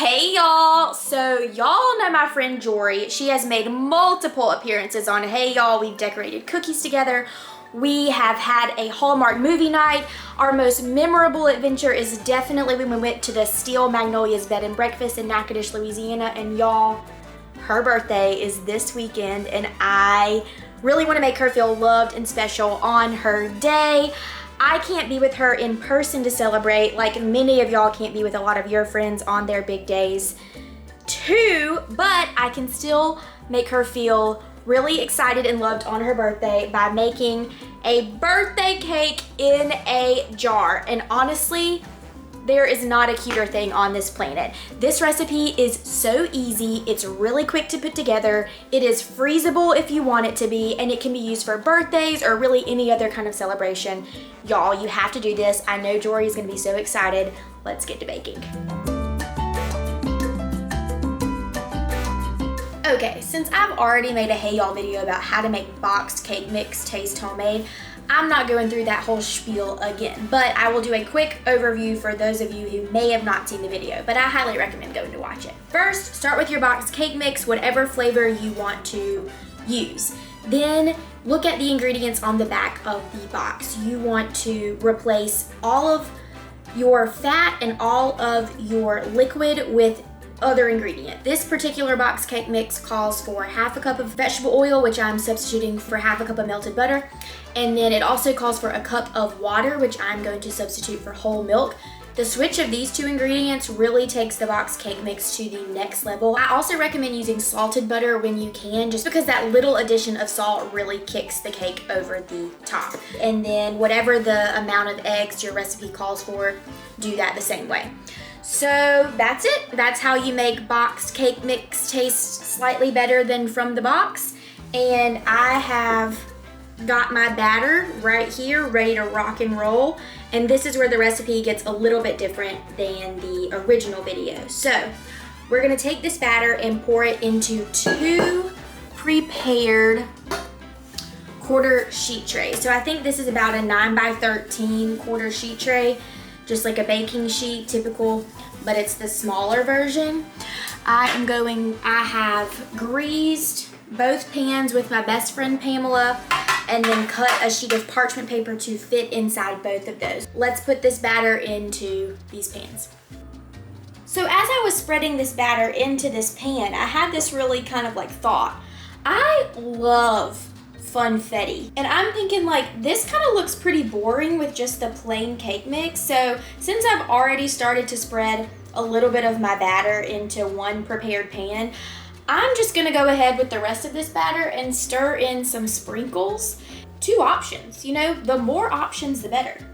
Hey y'all! So y'all know my friend Jorie. She has made multiple appearances on Hey Y'all. We've decorated cookies together. We have had a Hallmark movie night. Our most memorable adventure is definitely when we went to the Steel Magnolias Bed and Breakfast in Natchitoches, Louisiana. And y'all, her birthday is this weekend and I really want to make her feel loved and special on her day. I can't be with her in person to celebrate, like many of y'all can't be with a lot of your friends on their big days too, but I can still make her feel really excited and loved on her birthday by making a birthday cake in a jar. And honestly, there is not a cuter thing on this planet. This recipe is so easy, it's really quick to put together, it is freezable if you want it to be, and it can be used for birthdays or really any other kind of celebration. Y'all, you have to do this. I know Jorie is gonna be so excited. Let's get to baking. Okay, since I've already made a Hey Y'all video about how to make boxed cake mix taste homemade, I'm not going through that whole spiel again, but I will do a quick overview for those of you who may have not seen the video, but I highly recommend going to watch it. First, start with your boxed cake mix, whatever flavor you want to use. Then look at the ingredients on the back of the box. You want to replace all of your fat and all of your liquid with other ingredient. This particular box cake mix calls for half a cup of vegetable oil, which I'm substituting for half a cup of melted butter. And then it also calls for a cup of water, which I'm going to substitute for whole milk. The switch of these two ingredients really takes the box cake mix to the next level. I also recommend using salted butter when you can, just because that little addition of salt really kicks the cake over the top. And then whatever the amount of eggs your recipe calls for, do that the same way. So that's it. That's how you make boxed cake mix taste slightly better than from the box. And I have got my batter right here ready to rock and roll. And this is where the recipe gets a little bit different than the original video. So we're gonna take this batter and pour it into two prepared quarter sheet trays. So I think this is about a 9x13 quarter sheet tray, just like a baking sheet, typical, but it's the smaller version. I have greased both pans with my best friend Pamela, and then cut a sheet of parchment paper to fit inside both of those. Let's put this batter into these pans. So as I was spreading this batter into this pan, I had this really kind of like thought. I love Confetti, and I'm thinking like this kind of looks pretty boring with just the plain cake mix. So since I've already started to spread a little bit of my batter into one prepared pan, I'm just gonna go ahead with the rest of this batter and stir in some sprinkles. Two options, you know, the more options the better.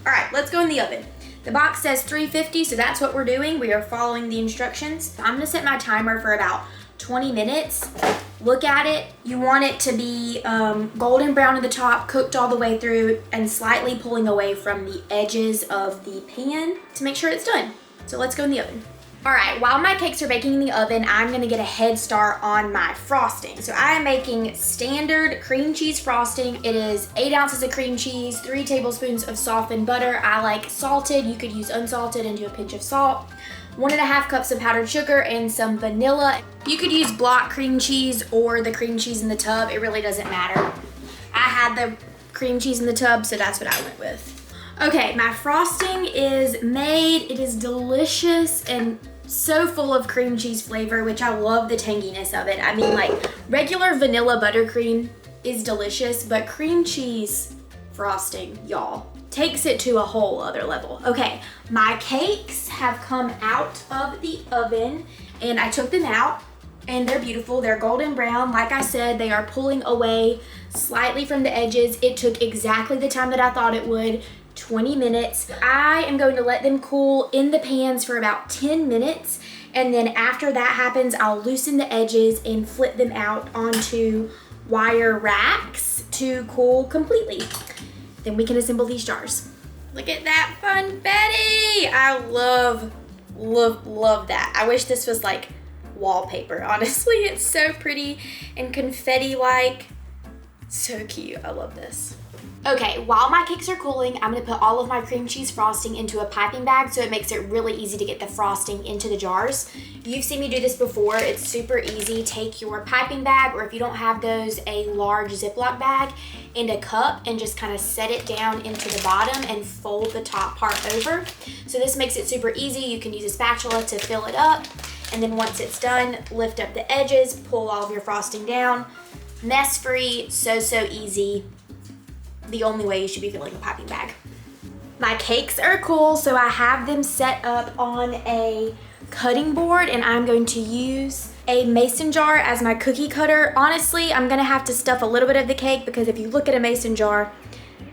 All right, let's go in the oven. The box says 350, so that's what we're doing. We are following the instructions. I'm gonna set my timer for about 20 minutes. Look at it. You want it to be golden brown at the top, cooked all the way through, and slightly pulling away from the edges of the pan to make sure it's done. So let's go in the oven. All right, while my cakes are baking in the oven, I'm gonna get a head start on my frosting. So I am making standard cream cheese frosting. It is 8 ounces of cream cheese, 3 tablespoons of softened butter. I like salted, you could use unsalted and do a pinch of salt. 1.5 cups of powdered sugar and some vanilla. You could use block cream cheese or the cream cheese in the tub. It really doesn't matter. I had the cream cheese in the tub, so that's what I went with. Okay, my frosting is made. It is delicious and so full of cream cheese flavor, which I love the tanginess of it. I mean, like regular vanilla buttercream is delicious, but cream cheese frosting, y'all, takes it to a whole other level. Okay, my cakes have come out of the oven and I took them out and they're beautiful. They're golden brown. Like I said, they are pulling away slightly from the edges. It took exactly the time that I thought it would, 20 minutes. I am going to let them cool in the pans for about 10 minutes. And then after that happens, I'll loosen the edges and flip them out onto wire racks to cool completely. Then we can assemble these jars. Look at that Confetti! I love, love, love that. I wish this was like wallpaper, honestly. It's so pretty and confetti-like. So cute, I love this. Okay, while my cakes are cooling, I'm gonna put all of my cream cheese frosting into a piping bag so it makes it really easy to get the frosting into the jars. You've seen me do this before. It's super easy. Take your piping bag, or if you don't have those, a large Ziploc bag and a cup, and just kind of set it down into the bottom and fold the top part over. So this makes it super easy. You can use a spatula to fill it up, and then once it's done, lift up the edges, pull all of your frosting down. Mess-free, so easy. The only way you should be filling a piping bag. My cakes are cool, so I have them set up on a cutting board, and I'm going to use a mason jar as my cookie cutter. Honestly, I'm gonna have to stuff a little bit of the cake because if you look at a mason jar,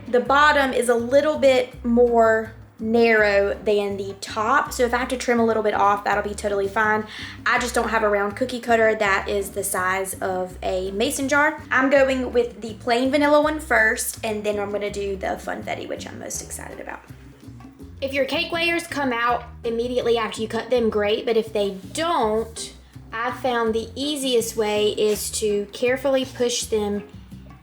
the bottom is a little bit more narrow than the top. So if I have to trim a little bit off, that'll be totally fine. I just don't have a round cookie cutter that is the size of a mason jar. I'm going with the plain vanilla one first, and then I'm gonna do the Confetti, which I'm most excited about. If your cake layers come out immediately after you cut them, great, but if they don't, I found the easiest way is to carefully push them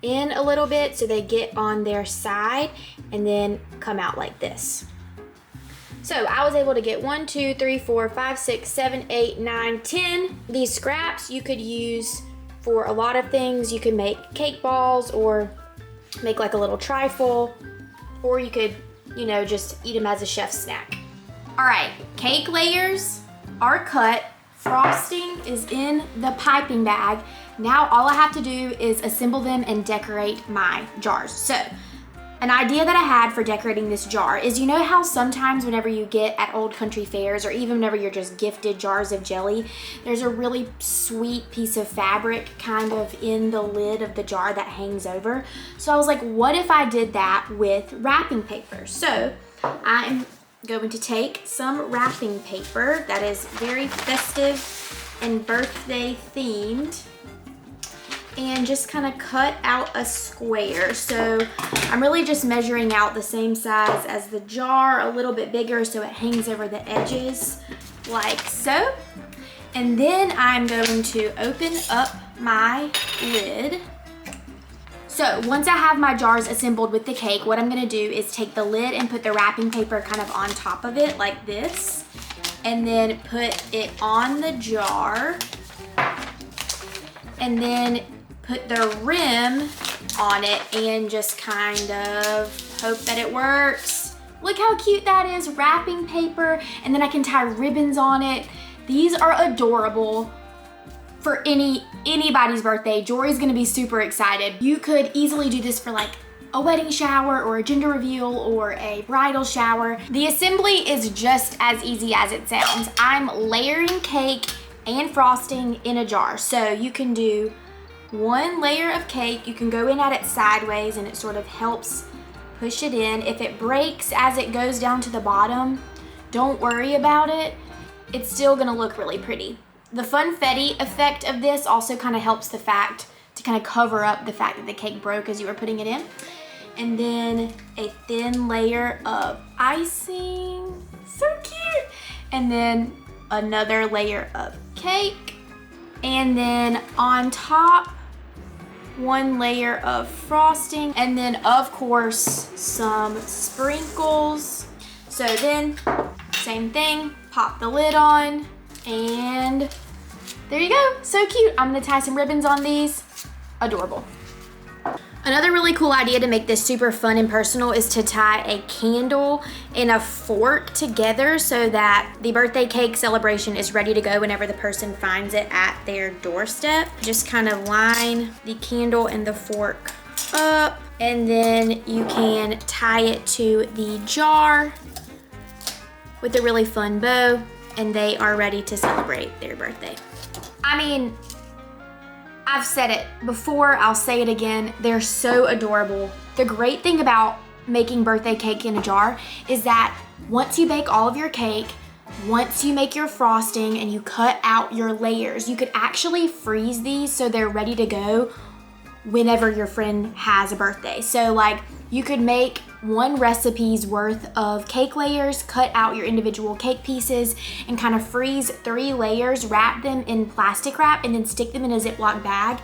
in a little bit so they get on their side and then come out like this. So I was able to get 1, 2, 3, 4, 5, 6, 7, 8, 9, 10. These scraps you could use for a lot of things. You could make cake balls or make like a little trifle, or you could, you know, just eat them as a chef's snack. All right, cake layers are cut. Frosting is in the piping bag. Now all I have to do is assemble them and decorate my jars. So an idea that I had for decorating this jar is, you know how sometimes whenever you get at old country fairs, or even whenever you're just gifted jars of jelly, there's a really sweet piece of fabric kind of in the lid of the jar that hangs over. So I was like, what if I did that with wrapping paper? So I'm going to take some wrapping paper that is very festive and birthday themed, and just kind of cut out a square. So I'm really just measuring out the same size as the jar, a little bit bigger so it hangs over the edges like so. And then I'm going to open up my lid. So once I have my jars assembled with the cake, what I'm gonna do is take the lid and put the wrapping paper kind of on top of it like this, and then put it on the jar, and then put the rim on it and just kind of hope that it works. Look how cute that is, wrapping paper, and then I can tie ribbons on it. These are adorable for anybody's birthday. Jorie's gonna be super excited. You could easily do this for like a wedding shower or a gender reveal or a bridal shower. The assembly is just as easy as it sounds. I'm layering cake and frosting in a jar. So you can do one layer of cake, you can go in at it sideways and it sort of helps push it in. If it breaks as it goes down to the bottom, don't worry about it. It's still gonna look really pretty. The Confetti effect of this also kind of helps the fact to kind of cover up the fact that the cake broke as you were putting it in. And then a thin layer of icing, so cute. And then another layer of cake. And then on top, one layer of frosting, and then of course some sprinkles. So then same thing, pop the lid on, and there you go, so cute. I'm gonna tie some ribbons on these, adorable. Another really cool idea to make this super fun and personal is to tie a candle and a fork together so that the birthday cake celebration is ready to go whenever the person finds it at their doorstep. Just kind of line the candle and the fork up, and then you can tie it to the jar with a really fun bow, and they are ready to celebrate their birthday. I mean, I've said it before, I'll say it again, they're so adorable. The great thing about making birthday cake in a jar is that once you bake all of your cake, once you make your frosting and you cut out your layers, you could actually freeze these so they're ready to go whenever your friend has a birthday. So like you could make one recipe's worth of cake layers, cut out your individual cake pieces, and kind of freeze 3 layers, wrap them in plastic wrap, and then stick them in a Ziploc bag.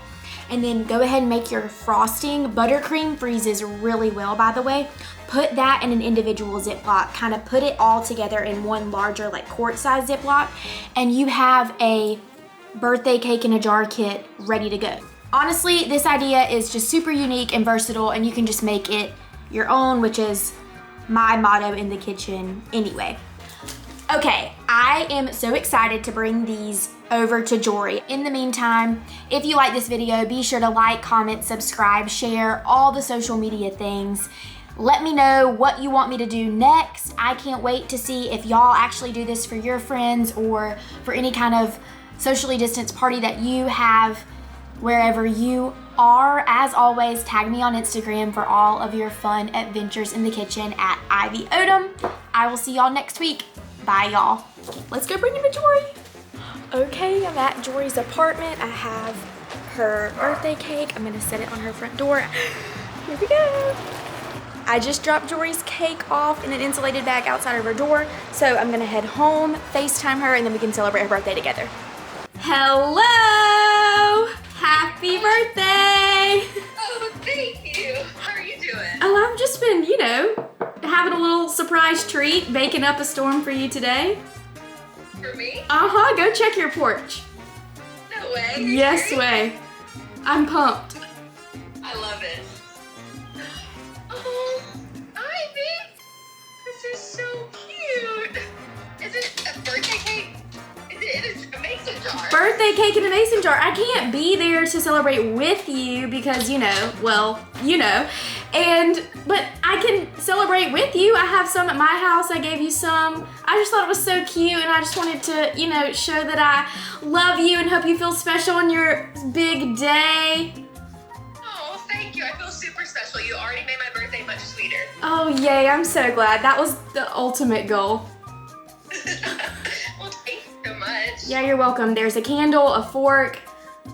and then go ahead and make your frosting. Buttercream freezes really well, by the way. Put that in an individual Ziploc, kind of put it all together in one larger, like quart-size Ziploc, and you have a birthday cake in a jar kit ready to go. Honestly, this idea is just super unique and versatile, and you can just make it your own, which is my motto in the kitchen anyway. Okay, I am so excited to bring these over to Jorie. In the meantime, if you like this video, be sure to like, comment, subscribe, share, all the social media things. Let me know what you want me to do next. I can't wait to see if y'all actually do this for your friends or for any kind of socially distanced party that you have wherever you are. As always, tag me on Instagram for all of your fun adventures in the kitchen at Ivy Odom. I will see y'all next week. Bye, y'all. Let's go bring him to Jorie. Okay, I'm at Jorie's apartment. I have her birthday cake. I'm gonna set it on her front door. Here we go. I just dropped Jorie's cake off in an insulated bag outside of her door, so I'm gonna head home, FaceTime her, and then we can celebrate her birthday together. Hello! Happy birthday! Oh, thank you. How are you doing? Oh, I've just been, you know, having a little surprise treat, baking up a storm for you today. For me? Uh-huh, go check your porch. No way. Yes Serious? way. I'm pumped. I love it. Oh, Ivy, this is so cute. Is it a birthday cake? It is a mason jar. Birthday cake in a mason jar. I can't be there to celebrate with you because, you know, well, you know. But I can celebrate with you. I have some at my house. I gave you some. I just thought it was so cute, and I just wanted to, you know, show that I love you and hope you feel special on your big day. Oh, thank you. I feel super special. You already made my birthday much sweeter. Oh, yay. I'm so glad. That was the ultimate goal. Well, thank you so much. Yeah, you're welcome. There's a candle, a fork.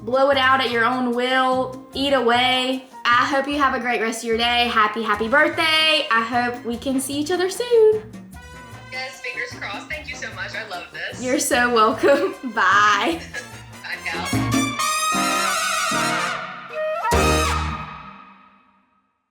Blow it out at your own will. Eat away. I hope you have a great rest of your day. Happy, happy birthday. I hope we can see each other soon. Yes, fingers crossed. Thank you so much. I love this. You're so welcome. Bye.